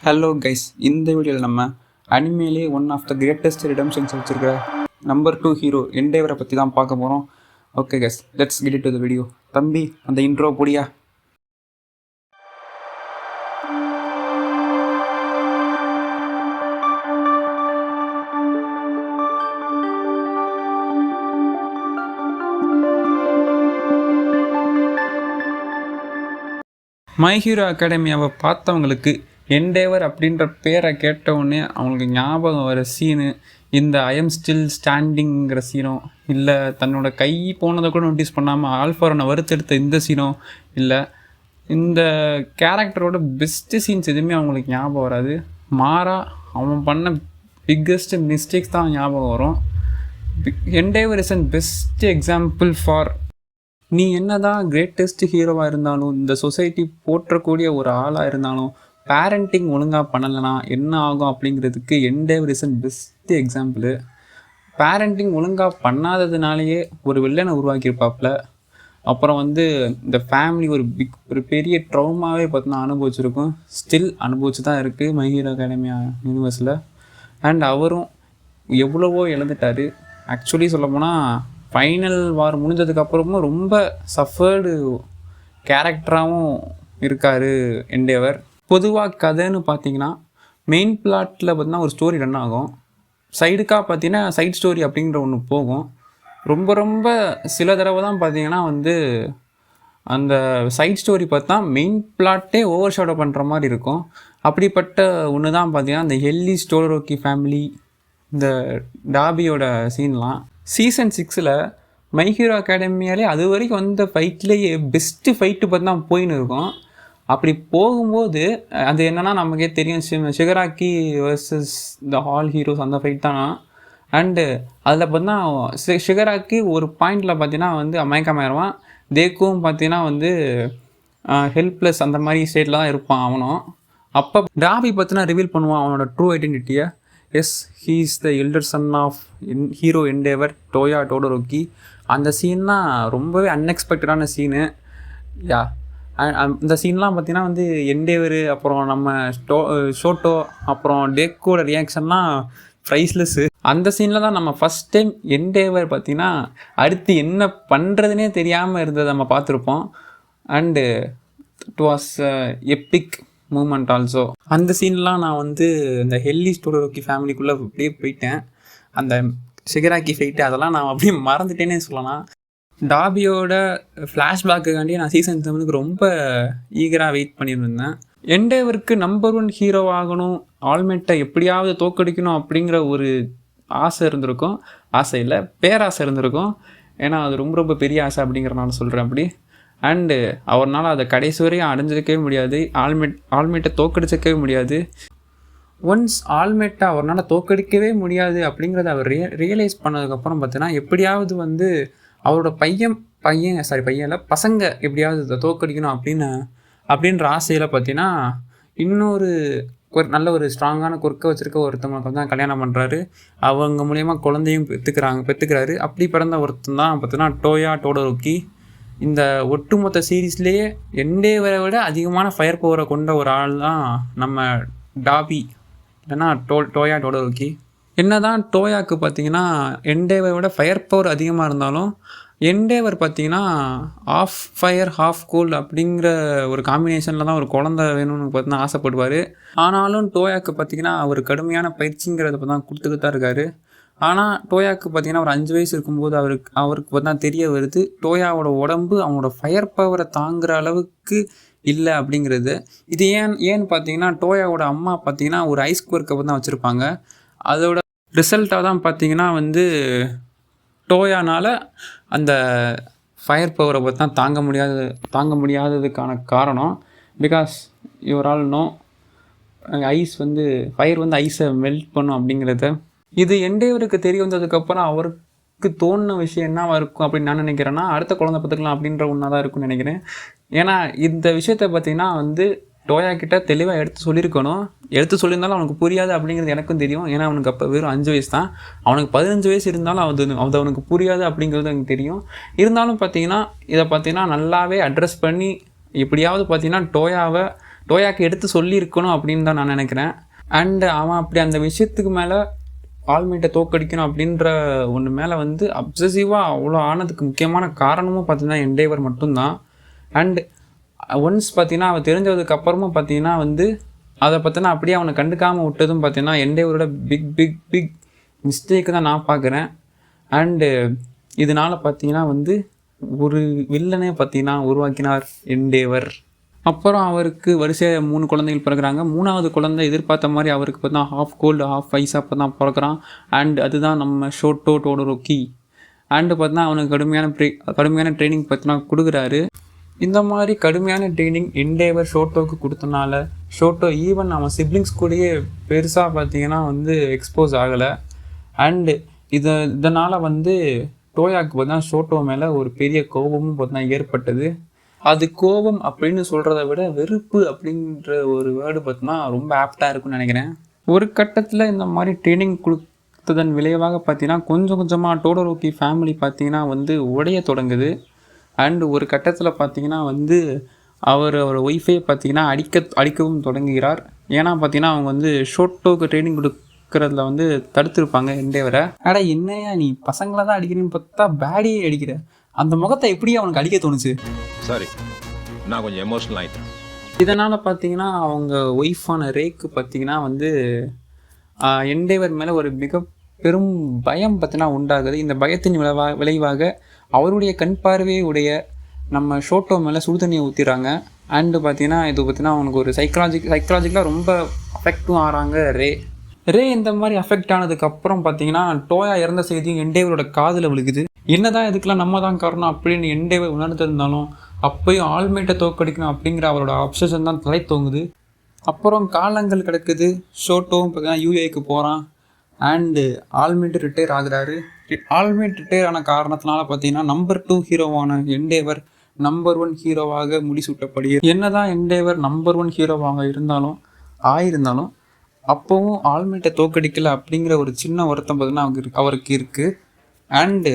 Hello guys, இந்த வீடியோவில் நம்ம அனிமேலே ஒன் ஆஃப் த கிரேட்டஸ்ட் ரிடம்ஷன்ஸ் வச்சுருக்கிற நம்பர் 2 ஹீரோ எண்டேவரை பற்றி தான் பார்க்க போகிறோம். Okay guys, let's get it to the video. தம்பி, அந்த இன்ட்ரோ போடியா. மை ஹீரோ அகாடமியாவை பார்த்தவங்களுக்கு எண்டேவர் அப்படின்ற பேரை கேட்டவுடனே அவங்களுக்கு ஞாபகம் வர சீனு இந்த ஐ எம் ஸ்டில் ஸ்டாண்டிங்கிற சீனோ, இல்லை தன்னோட கை போனதை கூட நோட்டீஸ் பண்ணாமல் ஆல்ஃபாரனை வறுத்தெடுத்த இந்த சீனோ, இல்லை இந்த கேரக்டரோட பெஸ்ட்டு சீன்ஸ் எதுவுமே அவங்களுக்கு ஞாபகம் வராது. மாறாக அவன் பண்ண பிக்கஸ்ட் மிஸ்டேக்ஸ் தான் ஞாபகம் வரும். Endeavour is and best example for நீ என்ன தான் கிரேட்டஸ்ட் ஹீரோவாக இருந்தாலும், இந்த சொசைட்டி போற்றக்கூடிய ஒரு ஆளாக இருந்தாலும், பேரண்டிங் ஒழுங்காக பண்ணலைனா என்ன ஆகும் அப்படிங்கிறதுக்கு Endeavour is and best example. Parenting ஒழுங்காக பண்ணாததுனாலேயே ஒரு வில்லனை உருவாக்கியிருப்பாப்புல. அப்புறம் இந்த ஃபேமிலி ஒரு பெரிய ட்ரௌமாவே பார்த்தீங்கன்னா அனுபவிச்சிருக்கும். ஸ்டில் அனுபவிச்சு தான் இருக்குது மை ஹீரோ அகாடமியா யூனிவர்ஸில். அண்ட் அவரும் எவ்வளவோ இழந்துட்டார். ஆக்சுவலி சொல்லப்போனால் ஃபைனல் வார் முடிஞ்சதுக்கப்புறமும் ரொம்ப சஃபர்டு கேரக்டராகவும் இருக்கார் எண்டேவர். பொதுவாக கதைன்னு பார்த்தீங்கன்னா மெயின் பிளாட்டில் பார்த்தீங்கன்னா ஒரு ஸ்டோரி ரன் ஆகும். சைடுக்காக பார்த்தீங்கன்னா சைட் ஸ்டோரி அப்படிங்கிற ஒன்று போகும். ரொம்ப சில தடவை தான் பார்த்தீங்கன்னா அந்த சைட் ஸ்டோரி பார்த்தா மெயின் பிளாட்டே ஓவர் ஷேடோ பண்ணுற மாதிரி இருக்கும். அப்படிப்பட்ட ஒன்று தான் பார்த்தீங்கன்னா இந்த ஹெல்லி ஸ்டோலரோக்கி ஃபேமிலி, இந்த டாபியோட சீன்லாம். சீசன் 6 மை ஹீரோ அகாடமியாலே அது வரைக்கும் வந்த ஃபைட்லேயே பெஸ்ட்டு ஃபைட்டு பார்த்து தான் போயின்னு இருக்கும். அப்படி போகும்போது அது என்னென்னா நமக்கே தெரியும், Shigaraki versus the all heroes அந்த ஃபைட் தானா. அண்டு அதில் பார்த்தீங்கன்னா ஷிகராக்கி ஒரு பாயிண்டில் பார்த்தீங்கன்னா மயக்கமாயிருவான். தேக்கும் பார்த்தீங்கன்னா ஹெல்ப்லெஸ் அந்த மாதிரி ஸ்டேட்டில் தான் இருப்பான் அவனும். அப்போ டாபி பார்த்தீங்கன்னா ரிவீல் பண்ணுவான் அவனோட ட்ரூ ஐடென்டிட்டியை. Yes, he is the elder son of hero Endeavor, Toya Todoroki. அந்த சீன்லாம் ரொம்பவே அன்எக்ஸ்பெக்டடான சீனு. யா, அந்த சீன்லாம் பார்த்தீங்கன்னா எண்டேவர், அப்புறம் நம்ம ஷோட்டோ, அப்புறம் டேக்கோட ரியாக்ஷன்லாம் ப்ரைஸ்லெஸ்ஸு. அந்த சீனில் தான் நம்ம ஃபஸ்ட் டைம் எண்டேவர் பார்த்தீங்கன்னா அடுத்து என்ன பண்ணுறதுனே தெரியாமல் இருந்ததை நம்ம பார்த்துருப்போம். And it was epic moment also. அந்த சீன்லாம் நான் இந்த ஹெல்லி ஸ்டோலரோக்கி ஃபேமிலிக்குள்ளே அப்படியே போயிட்டேன். அந்த ஷிகராக்கி ஃபைட்டு அதெல்லாம் நான் அப்படியே மறந்துட்டேனே சொல்லலாம். டாபியோட ஃப்ளாஷ்பேக்குக்காண்டியே நான் சீசன் 7க்கு ரொம்ப ஈகராக வெயிட் பண்ணியிருந்தேன். எண்டேவருக்கு நம்பர் 1 ஹீரோ ஆகணும், ஆல்மெட்டை எப்படியாவது தோக்கடிக்கணும் அப்படிங்கிற ஒரு ஆசை இருந்திருக்கும். ஆசை இல்லை, பேராசை இருந்திருக்கும். ஏன்னா அது ரொம்ப பெரிய ஆசை அப்படிங்கிறனால சொல்கிறேன் அப்படி. அண்டு அவரால் அதை கடைசி வரையும் அடைஞ்சிருக்கவே முடியாது. ஆல்மெட்டை தோக்கடிச்சிக்கவே முடியாது. ஒன்ஸ் ஆல்மெட்டை அவரால் தோக்கடிக்கவே முடியாது அப்படிங்கிறத அவர் ரியலைஸ் பண்ணதுக்கப்புறம் பார்த்தீங்கன்னா எப்படியாவது அவரோட பசங்க எப்படியாவது தோக்கடிக்கணும் அப்படின்ற ஆசையில் பார்த்தீங்கன்னா இன்னொரு நல்ல ஒரு ஸ்ட்ராங்கான குறுக்க வச்சுருக்க ஒருத்தவங்களுக்கு தான் கல்யாணம் பண்ணுறாரு. அவங்க மூலயமா குழந்தையும் பெற்றுக்கிறாரு. அப்படி பிறந்த ஒருத்தன் தான் பார்த்தீங்கன்னா டோயா டோடரோக்கி. இந்த ஒட்டுமொத்த சீரீஸ்லேயே எண்டேவரை விட அதிகமான ஃபயர் பவரை கொண்ட ஒரு ஆள் தான் நம்ம டாபி, இல்லைன்னா டோயா டோடரோக்கி. என்ன தான் டோயாவுக்கு பார்த்தீங்கன்னா எண்டேவரை விட ஃபயர் பவர் அதிகமாக இருந்தாலும் எண்டேவர் பார்த்தீங்கன்னா ஆஃப் ஃபயர் ஹாஃப் கூல் அப்படிங்கிற ஒரு காம்பினேஷனில் தான் ஒரு குழந்தை வேணும்னு பார்த்தீங்கன்னா ஆசைப்படுவார். ஆனாலும் டோயாவுக்கு பார்த்தீங்கன்னா அவர் கடுமையான பயிற்சிங்கிறத தான் கொடுத்துக்கிட்டு தான் இருக்கார். ஆனால் டோயாவுக்கு பார்த்தீங்கன்னா ஒரு 5 வயசு இருக்கும்போது அவருக்கு பார்த்தா தெரிய வருது டோயாவோட உடம்பு அவனோட ஃபயர் பவரை தாங்குகிற அளவுக்கு இல்லை அப்படிங்கிறது. இது ஏன்னு பார்த்தீங்கன்னா டோயாவோட அம்மா பார்த்தீங்கன்னா ஒரு ஐஸ் குவர்க்கை தான் வச்சுருப்பாங்க. அதோட ரிசல்ட்டாக தான் பார்த்தீங்கன்னா டோயானால் அந்த ஃபயர் பவரை பார்த்தா தாங்க முடியாததுக்கான காரணம் because your all know ice fire ஐஸை மெல்ட் பண்ணும் அப்படிங்கிறத. இது எண்டேவருக்கு தெரிய வந்ததுக்கப்புறம் அவருக்கு தோணுன விஷயம் என்னவா இருக்கும் அப்படின்னு நான் நினைக்கிறேன்னா அடுத்த குழந்தை பார்த்துக்கலாம் அப்படின்ற ஒன்றா தான் இருக்கும்னு நினைக்கிறேன். ஏன்னா இந்த விஷயத்தை பார்த்தீங்கன்னா டோயா கிட்ட தெளிவாக எடுத்து சொல்லியிருந்தாலும் அவனுக்கு புரியாது அப்படிங்கிறது எனக்கும் தெரியும். ஏன்னா அவனுக்கு அப்போ வெறும் 5 வயசு தான். அவனுக்கு 15 வயசு இருந்தாலும் அது அவனுக்கு புரியாது அப்படிங்கிறது எனக்கு தெரியும். இருந்தாலும் பார்த்தீங்கன்னா இதை பார்த்தீங்கன்னா நல்லாவே அட்ரஸ் பண்ணி எப்படியாவது பார்த்தீங்கன்னா டோயாவை டோயாக்கு எடுத்து சொல்லியிருக்கணும் அப்படின்னு தான் நான் நினைக்கிறேன். அண்டு அவன் அப்படி அந்த விஷயத்துக்கு மேலே ஆல்மைட்டை தோக்கடிக்கணும் அப்படின்ற ஒன்று மேலே வந்து அப்சசிவாக அவ்வளோ ஆனதுக்கு முக்கியமான காரணமும் பார்த்தீங்கன்னா எண்டேவர் மட்டும்தான். அண்டு ஒன்ஸ் பார்த்தீங்கன்னா அவன் தெரிஞ்சதுக்கு அப்புறமும் பார்த்தீங்கன்னா வந்து அதை பார்த்தீங்கன்னா அப்படியே அவனை கண்டுக்காமல் விட்டதும் பார்த்தீங்கன்னா எண்டேவரோட பிக் பிக் பிக் மிஸ்டேக்கு தான் நான் பார்க்குறேன். அண்டு இதனால் பார்த்தீங்கன்னா வந்து ஒரு வில்லனே பார்த்தீங்கன்னா உருவாக்கினார் எண்டேவர். அப்புறம் அவருக்கு வரிசையாக 3 குழந்தைகள் பிறகுறாங்க. 3வது குழந்தை எதிர்பார்த்த மாதிரி அவருக்கு பார்த்தா ஹாஃப் கோல்டு ஹாஃப் ஐஸாக அப்போ தான் பிறக்கிறான். அண்ட் அதுதான் நம்ம ஷோட்டோ டோடோரோக்கி. அண்டு பார்த்தா அவனுக்கு கடுமையான ட்ரைனிங் பார்த்தீங்கன்னா கொடுக்குறாரு. இந்த மாதிரி கடுமையான ட்ரைனிங் எண்டேவர் ஷோட்டோவுக்கு கொடுத்தனால ஷோட்டோ ஈவன் அவன் சிப்ளிங்ஸ் கூடயே பெருசாக பார்த்தீங்கன்னா வந்து எக்ஸ்போஸ் ஆகலை. அண்டு இதனால் வந்து டோயாக்கு பார்த்தீங்கன்னா ஷோட்டோ மேலே ஒரு பெரிய கோபமும் பார்த்தீங்கன்னா ஏற்பட்டது. அது கோபம் அப்படின்னு சொல்கிறத விட வெறுப்பு அப்படின்ற ஒரு வேர்டு பார்த்தீங்கன்னா ரொம்ப ஆப்டாக இருக்குன்னு நினைக்கிறேன். ஒரு கட்டத்தில் இந்த மாதிரி ட்ரைனிங் கொடுத்ததன் விளைவாக பார்த்தீங்கன்னா கொஞ்சம் கொஞ்சமாக டோடோரோக்கி ஃபேமிலி பார்த்தீங்கன்னா வந்து உடைய தொடங்குது. அண்டு ஒரு கட்டத்தில் பார்த்தீங்கன்னா வந்து அவர் ஒய்ஃபை பார்த்தீங்கன்னா அடிக்கவும் தொடங்குகிறார். ஏன்னா பார்த்தீங்கன்னா அவங்க வந்து ஷோட்டோவுக்கு ட்ரைனிங் கொடுக்கறதுல வந்து தடுத்துருப்பாங்க எண்டேவரை. என்னையா நீ பசங்களை தான் அடிக்கிறேன்னு பார்த்தா பேடியே அடிக்கிற, அந்த முகத்தை எப்படியே அவனுக்கு அடிக்க தோணுச்சு? சாரி, நான் கொஞ்சம் எமோஷனல் ஆகிட்டேன். இதனால் பார்த்தீங்கன்னா அவங்க ஒய்ஃபான ரேக்கு பார்த்தீங்கன்னா வந்து எண்டேவர் மேலே ஒரு மிக பெரும் பயம் பார்த்தீங்கன்னா உண்டாகுது. இந்த பயத்தின் விளைவாக அவருடைய கண் பார்வையுடைய நம்ம ஷோட்டோ மேலே சுடுதண்ணியை ஊற்றிடுறாங்க. அண்டு பார்த்தீங்கன்னா இது பார்த்தீங்கன்னா அவனுக்கு ஒரு சைக்கலாஜிக்கலாக ரொம்ப அஃபெக்டும் ஆகிறாங்க ரே. இந்த மாதிரி அஃபெக்ட் ஆனதுக்கப்புறம் பார்த்தீங்கன்னா டோயா இறந்த செய்தியும் எண்டேவரோட காதில் விழுகுது. என்னதான் இதுக்கெல்லாம் நம்ம தான் காரணம் அப்படின்னு எண்டேவர் உணர்ந்திருந்தாலும் அப்போயும் ஆல்மைட்டை தோக்கடிக்கணும் அப்படிங்கிற அவரோட அப்சஷன் தான் தலை தோங்குது. அப்புறம் காலங்கள் கிடக்குது. ஷோட்டோவும் பார்த்தீங்கன்னா யூஏக்கு போகிறான். அண்டு ஆல்மைட்டு ரிட்டையர் ஆகுறாரு. ஆல்மைட் ரிட்டையர் ஆன காரணத்தினால பார்த்தீங்கன்னா நம்பர் 2 ஹீரோவான எண்டேவர் நம்பர் 1 ஹீரோவாக முடிசூட்டப்படுகிறது. என்னதான் எண்டேவர் நம்பர் 1 ஹீரோவாக ஆயிருந்தாலும் அப்போவும் ஆல்மைட்டை தோக்கடிக்கல அப்படிங்கிற ஒரு சின்ன வருத்தம் பார்த்தீங்கன்னா அவருக்கு இருக்குது. அண்டு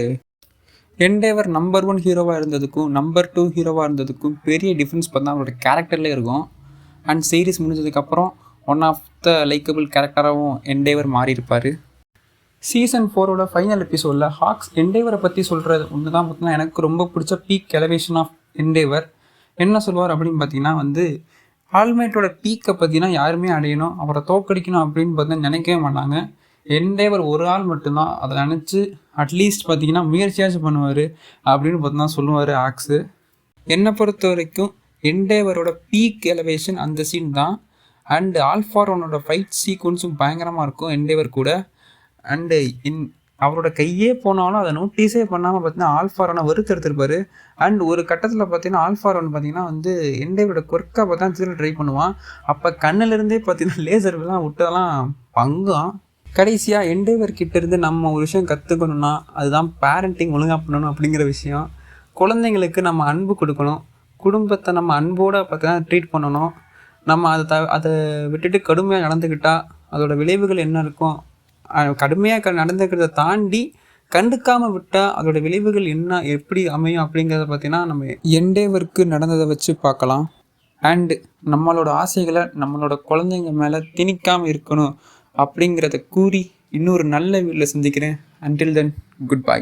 எண்டேவர் நம்பர் 1 ஹீரோவாக இருந்ததுக்கும் நம்பர் 2 ஹீரோவாக இருந்ததுக்கும் பெரிய டிஃப்ரென்ஸ் பார்த்தா அவரோட கேரக்டர்லேயே இருக்கும். அண்ட் சீரீஸ் முடிஞ்சதுக்கப்புறம் ஒன் ஆஃப் த லைக்கபிள் கேரக்டராகவும் எண்டேவர் மாறியிருப்பார். சீசன் 4 ஃபைனல் எபிசோடில் ஹாக்ஸ் எண்டேவரை பற்றி சொல்கிறது ஒன்று தான் பார்த்தீங்கன்னா எனக்கு ரொம்ப பிடிச்ச பீக் எலவேஷன் ஆஃப் எண்டேவர். என்ன சொல்லுவார் அப்படின்னு பார்த்தீங்கன்னா வந்து ஆல்மைட்டோட பீக்கை பார்த்தீங்கன்னா யாருமே அடையணும், அவரை தோக்கடிக்கணும் அப்படின்னு பார்த்தீங்கன்னா நினைக்கவே மாட்டாங்க. எண்டேவர் ஒரு ஆள் மட்டும்தான் அதை நினச்சி அட்லீஸ்ட் பார்த்தீங்கன்னா முயற்சியாச்சும் பண்ணுவார் அப்படின்னு பார்த்தீங்கன்னா சொல்லுவார் ஹாக்ஸு. என்னை பொறுத்த வரைக்கும் எண்டேவரோட பீக் எலவேஷன் அந்த சீன் தான். அண்டு ஆல்ஃபாரோனோட ஃபைட் சீக்வன்ஸும் பயங்கரமாக இருக்கும் எண்டேவர் கூட. அண்டு அவரோட கையே போனாலும் அதை நோட்டீஸே பண்ணாமல் பார்த்தீங்கன்னா ஆல்ஃபாரோனை வெறுத்தெடுத்திருப்பார். அண்ட் ஒரு கட்டத்தில் பார்த்தீங்கன்னா ஆல்ஃபாரோன் பார்த்தீங்கன்னா வந்து எண்டேவரோட கொர்க்காக பார்த்தா திருட ட்ரை பண்ணுவான். அப்போ கண்ணிலிருந்தே பார்த்தீங்கன்னா லேசர்லாம் விட்டதெல்லாம் பங்கம். கடைசியாக எண்டேவர் கிட்டேருந்து நம்ம ஒரு விஷயம் கற்றுக்கணுன்னா அதுதான் பேரண்டிங் ஒழுங்காக பண்ணணும் அப்படிங்கிற விஷயம். குழந்தைங்களுக்கு நம்ம அன்பு கொடுக்கணும், குடும்பத்தை நம்ம அன்போடு பார்த்தீங்கன்னா ட்ரீட் பண்ணணும். நம்ம அதை விட்டுட்டு கடுமையாக நடந்துக்கிட்டால் அதோட விளைவுகள் என்ன இருக்கும், கடுமையாக நடந்துக்கிறத தாண்டி கண்டுக்காமல் விட்டால் அதோட விளைவுகள் என்ன எப்படி அமையும் அப்படிங்கிறத பார்த்தீங்கன்னா நம்ம எண்டேவருக்கு நடந்ததை வச்சு பார்க்கலாம். அண்டு நம்மளோட ஆசைகளை நம்மளோட குழந்தைங்க மேலே திணிக்காமல் இருக்கணும் அப்படிங்கிறத கூறி இன்னொரு நல்ல வீடியோவில் சந்திக்கிறேன். Until then good bye.